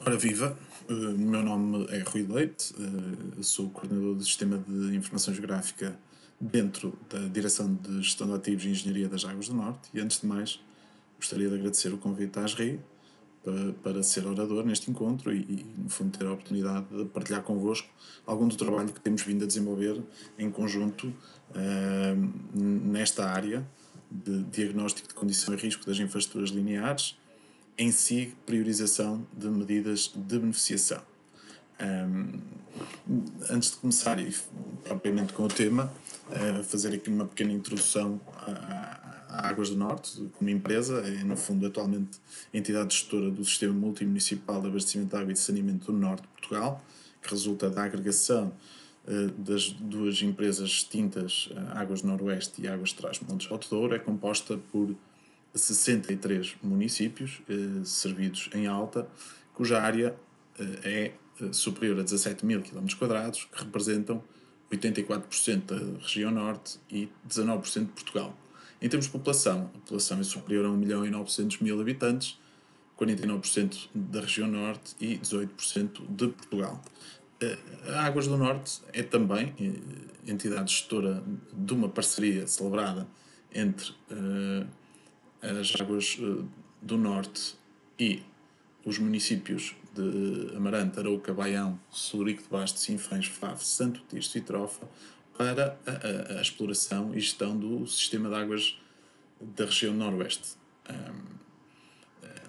Ora viva, o meu nome é Rui Leite, sou coordenador do Sistema de Informação Geográfica dentro da Direção de Gestão de Ativos e Engenharia das Águas do Norte e, antes de mais, gostaria de agradecer o convite à ASRI para ser orador neste encontro e, no fundo, ter a oportunidade de partilhar convosco algum do trabalho que temos vindo a desenvolver em conjunto nesta área de diagnóstico de condição e risco das infraestruturas lineares, em si priorização de medidas de beneficiação. Antes de começar propriamente com o tema, fazer aqui uma pequena introdução à Águas do Norte, como empresa, é no fundo atualmente a entidade gestora do Sistema Multimunicipal de Abastecimento de Água e de Saneamento do Norte de Portugal, que resulta da agregação das duas empresas extintas, Águas do Noroeste e Águas de Trás-Montes Alto Douro. É composta por 63 municípios servidos em alta, cuja área é superior a 17 mil km², que representam 84% da região norte e 19% de Portugal. Em termos de população, a população é superior a 1.900.000 habitantes, 49% da região norte e 18% de Portugal. A Águas do Norte é também entidade gestora de uma parceria celebrada entre as Águas do Norte e os municípios de Amarante, Arouca, Baião, Celurico de Basto, Sinfãs, Faf, Santo Tirso e Trofa para a exploração e gestão do sistema de águas da região noroeste.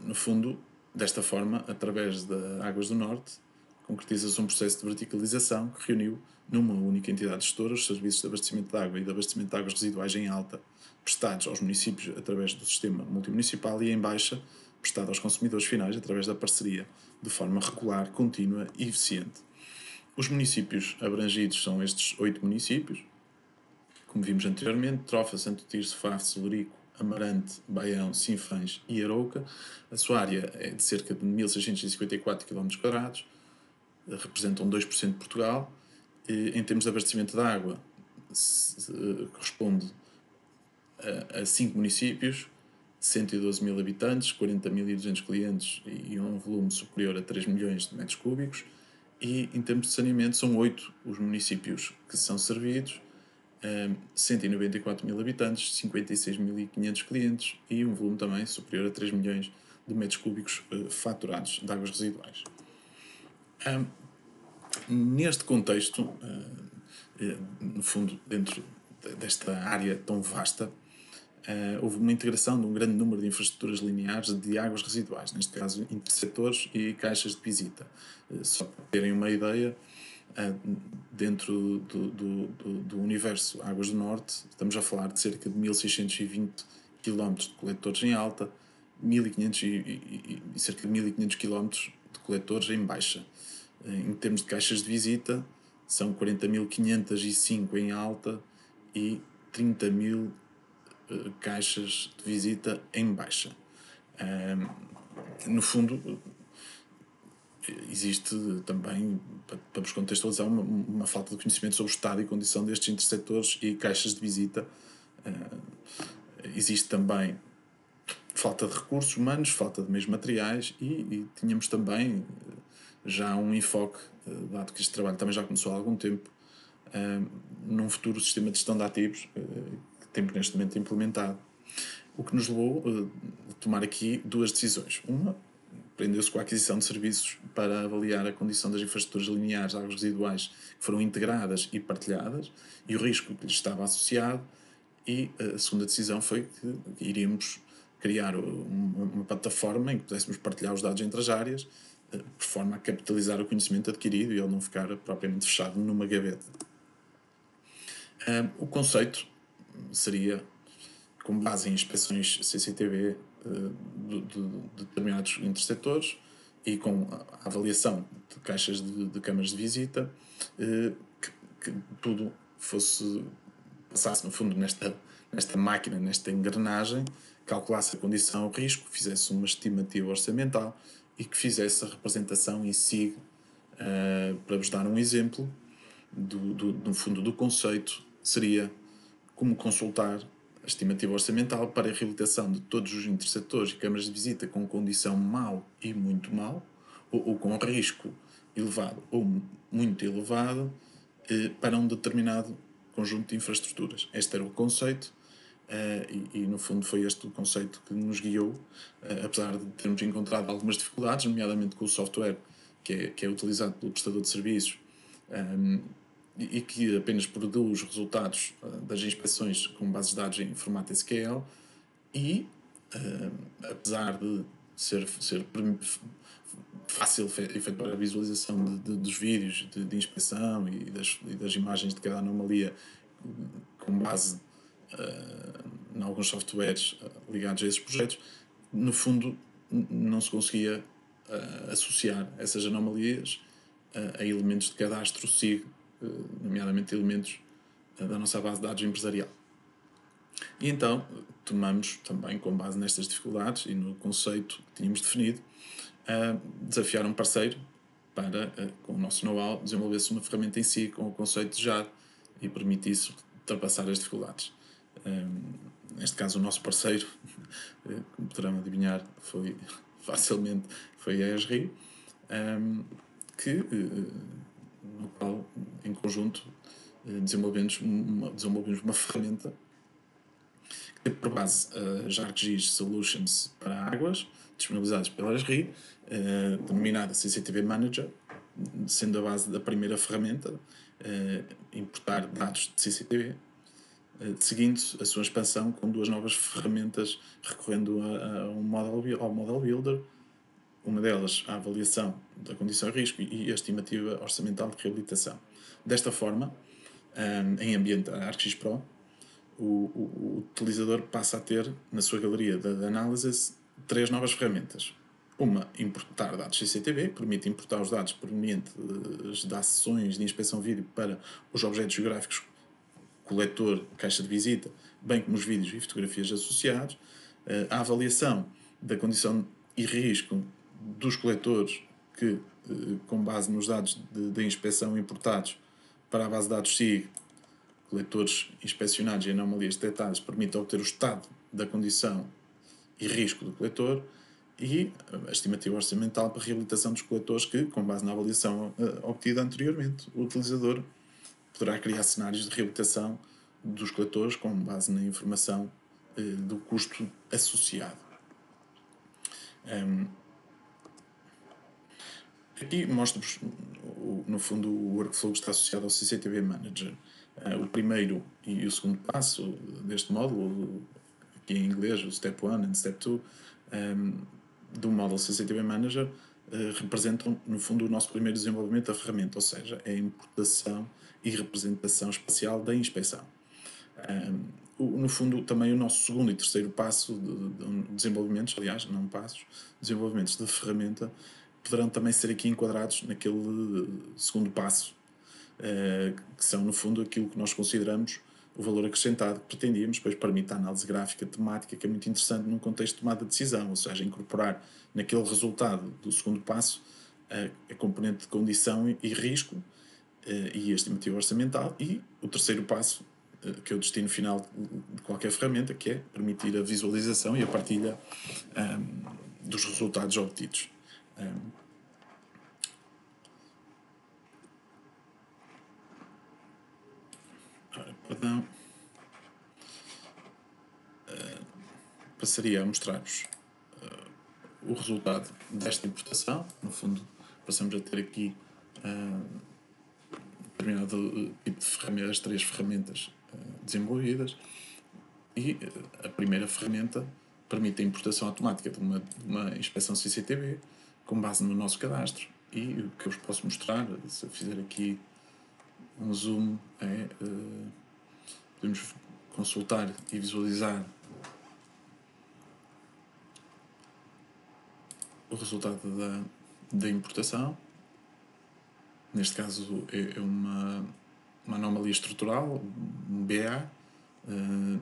No fundo, desta forma, através da Águas do Norte, concretiza-se um processo de verticalização que reuniu numa única entidade gestora os serviços de abastecimento de água e de abastecimento de águas residuais em alta, prestados aos municípios através do sistema multimunicipal, e em baixa, prestado aos consumidores finais através da parceria, de forma regular, contínua e eficiente. Os municípios abrangidos são estes 8 municípios, como vimos anteriormente: Trofa, Santo Tirso, Faf, Celurico, Amarante, Baião, Sinfãs e Arouca. A sua área é de cerca de 1.654 km², representam 2% de Portugal. Em termos de abastecimento de água, corresponde a 5 municípios, 112 mil habitantes, 40.200 clientes e um volume superior a 3 milhões de metros cúbicos. E em termos de saneamento, são 8 os municípios que são servidos, 194 mil habitantes, 56.500 clientes e um volume também superior a 3 milhões de metros cúbicos faturados de águas residuais. Neste contexto, no fundo, dentro desta área tão vasta, houve uma integração de um grande número de infraestruturas lineares de águas residuais, neste caso interceptores e caixas de visita. Só para terem uma ideia, dentro do universo Águas do Norte, estamos a falar de cerca de 1.620 km de coletores em alta, 1.500 e cerca de 1.500 km de coletores em baixa. Em termos de caixas de visita, são 40.505 em alta e 30.000 caixas de visita em baixa. No fundo, existe também, para vos contextualizar, uma falta de conhecimento sobre o estado e condição destes interceptores e caixas de visita. Existe também falta de recursos humanos, falta de meios materiais e tínhamos também já um enfoque, dado que este trabalho também já começou há algum tempo, num futuro sistema de gestão de ativos que temos neste momento implementado. O que nos levou a tomar aqui duas decisões. Uma prendeu-se com a aquisição de serviços para avaliar a condição das infraestruturas lineares de águas residuais que foram integradas e partilhadas e o risco que lhes estava associado, e a segunda decisão foi que iríamos criar uma plataforma em que pudéssemos partilhar os dados entre as áreas, por forma a capitalizar o conhecimento adquirido e ele não ficar propriamente fechado numa gaveta. O conceito seria, com base em inspeções CCTV de determinados interceptores e com a avaliação de caixas de câmaras de visita, que tudo passasse no fundo nesta máquina, nesta engrenagem, calculasse a condição, o risco, fizesse uma estimativa orçamental e que fizesse a representação em si. Para vos dar um exemplo, no fundo do conceito, seria como consultar a estimativa orçamental para a reabilitação de todos os interceptores e câmaras de visita com condição mau e muito mau, ou com risco elevado ou muito elevado para um determinado conjunto de infraestruturas. Este era o conceito. E no fundo foi este o conceito que nos guiou, apesar de termos encontrado algumas dificuldades, nomeadamente com o software que é utilizado pelo prestador de serviços, e que apenas produz resultados das inspeções com bases de dados em formato SQL, e apesar de ser fácil efetuar a visualização dos vídeos de inspeção e das imagens de cada anomalia com base em alguns softwares ligados a esses projetos, no fundo não se conseguia associar essas anomalias a elementos de cadastro SIG, nomeadamente elementos da nossa base de dados empresarial. E então tomamos também, com base nestas dificuldades e no conceito que tínhamos definido, desafiar um parceiro para, com o nosso know-how, desenvolver-se uma ferramenta em si com o conceito desejado e permitisse ultrapassar as dificuldades. Neste caso, o nosso parceiro, como poderão adivinhar, foi a ESRI, no qual, em conjunto, desenvolvemos uma ferramenta que tem por base as ArcGIS Solutions para águas, disponibilizadas pela ESRI, denominada CCTV Manager, sendo a base da primeira ferramenta, importar dados de CCTV, seguindo a sua expansão com duas novas ferramentas, recorrendo ao Model Builder, uma delas a avaliação da condição de risco e a estimativa orçamental de reabilitação. Desta forma, em ambiente ArcGIS Pro, o utilizador passa a ter na sua galeria de análises 3 novas ferramentas. Uma, importar dados CCTV, permite importar os dados provenientes das sessões de inspeção vídeo para os objetos geográficos, coletor, caixa de visita, bem como os vídeos e fotografias associados. A avaliação da condição e risco dos coletores que, com base nos dados de inspeção importados para a base de dados SIG, coletores inspecionados e anomalias detectadas, permite obter o estado da condição e risco do coletor, e a estimativa orçamental para a reabilitação dos coletores que, com base na avaliação obtida anteriormente, o utilizador poderá criar cenários de reabilitação dos coletores com base na informação do custo associado. Aqui mostro-vos, no fundo, o workflow que está associado ao CCTV Manager. O primeiro e o segundo passo deste módulo, aqui em inglês, o Step 1 e Step 2, do módulo CCTV Manager, representam, no fundo, o nosso primeiro desenvolvimento da ferramenta, ou seja, é a importação e representação espacial da inspeção. No fundo, também o nosso segundo e terceiro passo de desenvolvimentos, aliás, não passos, desenvolvimentos de ferramenta, poderão também ser aqui enquadrados naquele segundo passo, que são, no fundo, aquilo que nós consideramos o valor acrescentado que pretendíamos, pois permite a análise gráfica temática, que é muito interessante num contexto de tomada de decisão, ou seja, incorporar naquele resultado do segundo passo a componente de condição e risco e a estimativa orçamental, e o terceiro passo, que é o destino final de qualquer ferramenta, que é permitir a visualização e a partilha dos resultados obtidos. Perdão. Passaria a mostrar-vos o resultado desta importação. No fundo, passamos a ter aqui determinado tipo de ferramentas, as 3 ferramentas desenvolvidas, e a primeira ferramenta permite a importação automática de uma inspeção CCTV com base no nosso cadastro. E o que eu vos posso mostrar, se eu fizer aqui um zoom, podemos consultar e visualizar o resultado da importação. Neste caso é uma anomalia estrutural, um BA,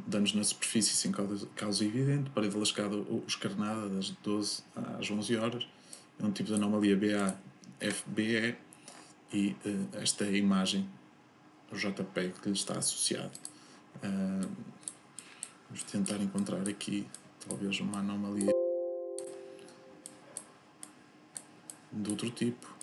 danos na superfície sem causa evidente, parede lascada ou escarnada das 12 às 11 horas. É um tipo de anomalia BA-FBE, e esta é a imagem, o JPEG que lhe está associado. Vamos tentar encontrar aqui talvez uma anomalia. de outro tipo.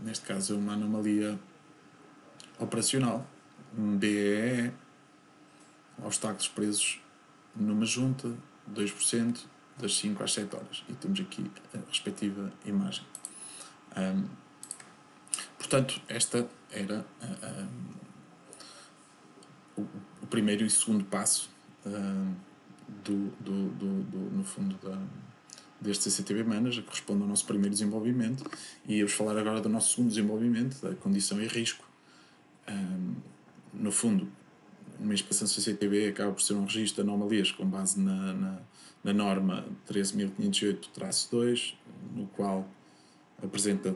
Neste caso é uma anomalia operacional, um BEE, obstáculos presos numa junta, 2%, das 5 às 7 horas. E temos aqui a respectiva imagem. Portanto, esta era o primeiro e segundo passo no fundo, deste CCTV Manager, que responde ao nosso primeiro desenvolvimento. E eu vos falar agora do nosso segundo desenvolvimento, da condição e risco. No fundo, uma inspeção CCTV acaba por ser um registro de anomalias com base na norma 13.508-2, no qual apresenta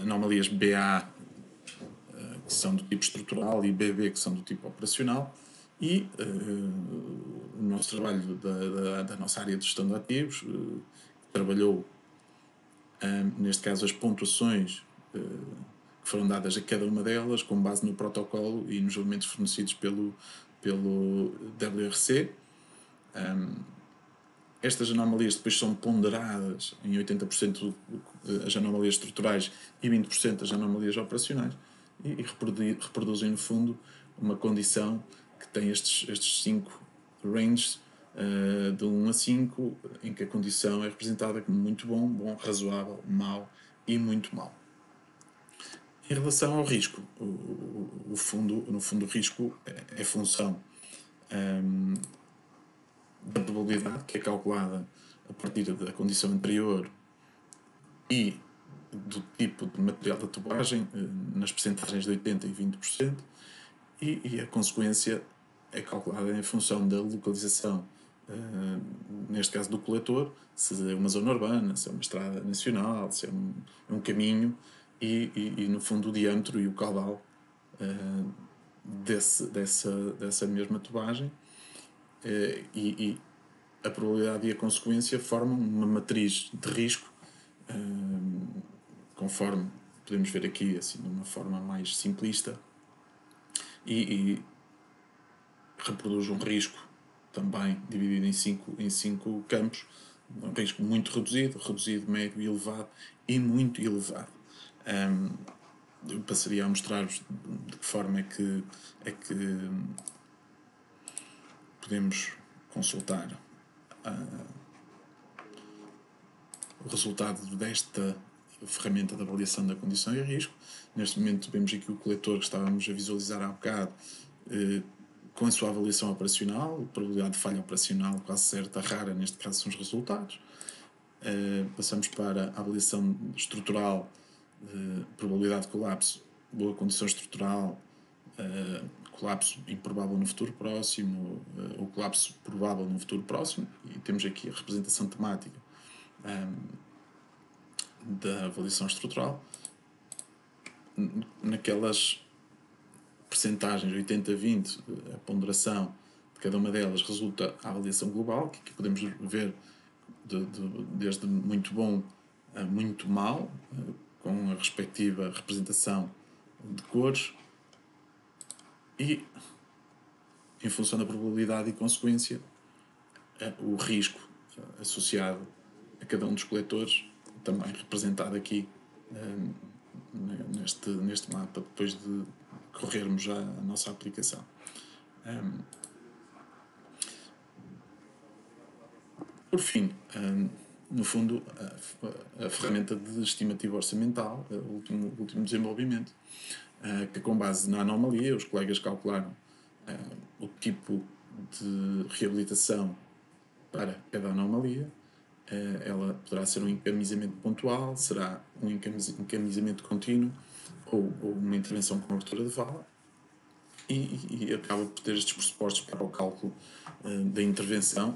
anomalias BA, que são do tipo estrutural, e BB, que são do tipo operacional, e o nosso trabalho da nossa área de gestão de ativos, que trabalhou, neste caso, as pontuações que foram dadas a cada uma delas, com base no protocolo e nos elementos fornecidos pelo WRC. Estas anomalias depois são ponderadas em 80% as anomalias estruturais e 20% as anomalias operacionais, e reproduzem, no fundo, uma condição que tem estes 5 ranges, de 1 a 5, em que a condição é representada como muito bom, bom, razoável, mau e muito mau. Em relação ao risco, no fundo o risco é função da probabilidade, que é calculada a partir da condição anterior e do tipo de material da tubagem, nas percentagens de 80% e 20%, e a consequência é calculada em função da localização, neste caso do coletor, se é uma zona urbana, se é uma estrada nacional, se é um caminho, e no fundo o diâmetro e o caudal dessa mesma tubagem, e a probabilidade e a consequência formam uma matriz de risco, conforme podemos ver aqui, assim, de uma forma mais simplista, e reproduz um risco também dividido em cinco campos: um risco muito reduzido, médio, elevado e muito elevado. Eu passaria a mostrar-vos de que forma é que podemos consultar o resultado desta ferramenta de avaliação da condição e risco. Neste momento vemos aqui o coletor que estávamos a visualizar há bocado, com a sua avaliação operacional, probabilidade de falha operacional quase certa, rara, neste caso são os resultados. Passamos para a avaliação estrutural, probabilidade de colapso, boa condição estrutural, colapso improvável no futuro próximo, ou colapso provável no futuro próximo, e temos aqui a representação temática da avaliação estrutural. Naquelas percentagens 80-20, a ponderação de cada uma delas resulta a avaliação global, que aqui podemos ver desde muito bom a muito mau, com a respectiva representação de cores, e em função da probabilidade e consequência, o risco associado a cada um dos coletores, também representado aqui neste mapa, depois de corrermos já a nossa aplicação. Por fim, no fundo, a ferramenta de estimativa orçamental, o último desenvolvimento, que, com base na anomalia, os colegas calcularam o tipo de reabilitação para cada anomalia. Ela poderá ser um encamisamento pontual, será um encamisamento contínuo, ou uma intervenção com abertura de vala, e acaba por ter estes pressupostos para o cálculo da intervenção.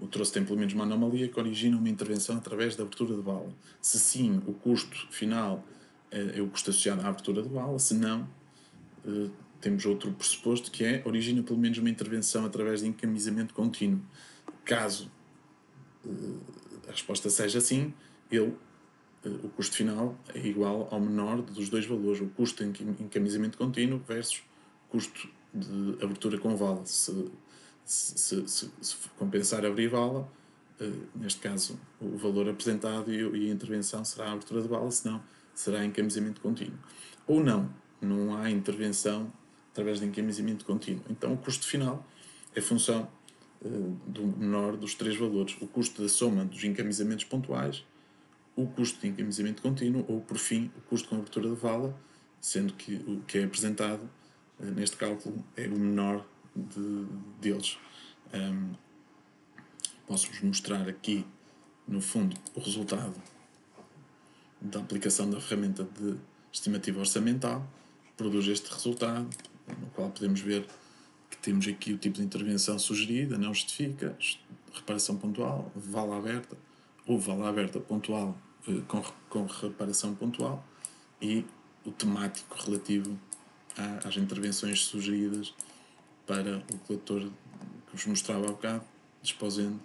O troço tem pelo menos uma anomalia que origina uma intervenção através da abertura de vala. Se sim, o custo final é o custo associado à abertura de vala; se não, temos outro pressuposto, que é: origina pelo menos uma intervenção através de encamisamento contínuo. Caso a resposta seja sim, ele, o custo final é igual ao menor dos dois valores, o custo em encamisamento contínuo versus custo de abertura com vala. Se compensar abrir vala, neste caso o valor apresentado e a intervenção será a abertura de vala, senão será encamisamento contínuo. Ou não há intervenção através de encamisamento contínuo. Então o custo final é função do menor dos três valores, o custo da soma dos encamisamentos pontuais, o custo de encamisamento contínuo ou, por fim, o custo com abertura de vala, sendo que o que é apresentado neste cálculo é o menor deles. Posso-vos mostrar aqui, no fundo, o resultado da aplicação da ferramenta de estimativa orçamental. Produz este resultado, no qual podemos ver que temos aqui o tipo de intervenção sugerida, não justifica, reparação pontual, vala aberta, ou vala aberta pontual com reparação pontual, e o temático relativo às intervenções sugeridas para o coletor que vos mostrava há bocado, desposendo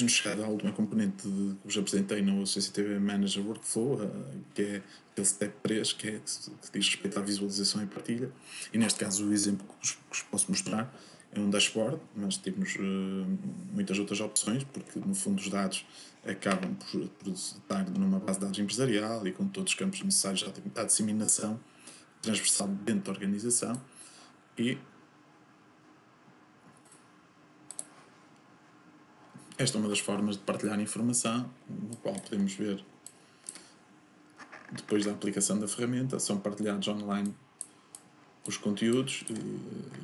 Depois-nos chegar à última componente que vos apresentei no CCTV Manager Workflow, que é aquele step 3, que diz respeito à visualização e partilha. E neste caso o exemplo que vos posso mostrar é um dashboard, mas temos muitas outras opções, porque no fundo os dados acabam por estar numa base de dados empresarial e com todos os campos necessários à disseminação transversal dentro da organização. E esta é uma das formas de partilhar informação, no qual podemos ver, depois da aplicação da ferramenta, são partilhados online os conteúdos,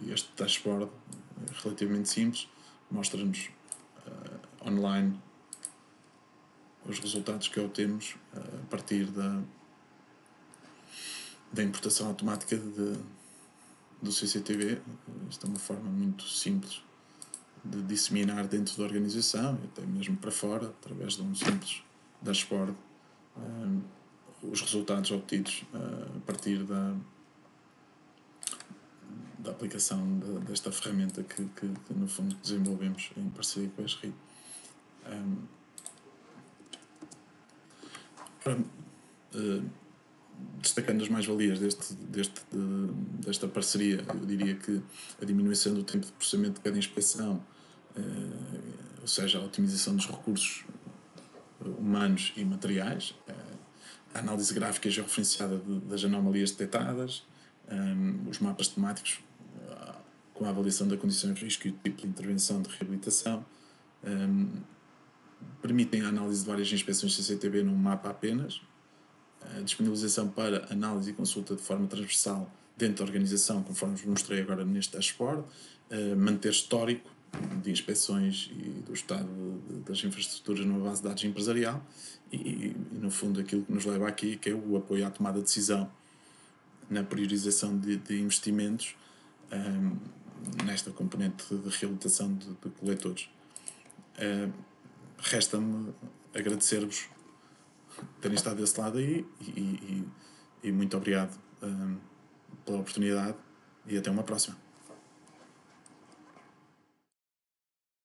e este dashboard é relativamente simples, mostra-nos online os resultados que obtemos a partir da importação automática do CCTV. Isto é uma forma muito simples de disseminar dentro da organização, até mesmo para fora, através de um simples dashboard, os resultados obtidos a partir da aplicação desta ferramenta que no fundo desenvolvemos em parceria com a SRI. Destacando as mais-valias desta parceria, eu diria que a diminuição do tempo de processamento de cada inspeção, ou seja, a otimização dos recursos humanos e materiais, a análise gráfica georreferenciada das anomalias detectadas, os mapas temáticos com a avaliação da condição de risco e o tipo de intervenção de reabilitação, permitem a análise de várias inspeções CCTV num mapa apenas, a disponibilização para análise e consulta de forma transversal dentro da organização, conforme vos mostrei agora neste dashboard, manter histórico de inspeções e do estado das infraestruturas numa base de dados empresarial e no fundo aquilo que nos leva aqui, que é o apoio à tomada de decisão na priorização de investimentos nesta componente de reabilitação de coletores. Resta-me agradecer-vos terem estado desse lado aí e muito obrigado pela oportunidade e até uma próxima.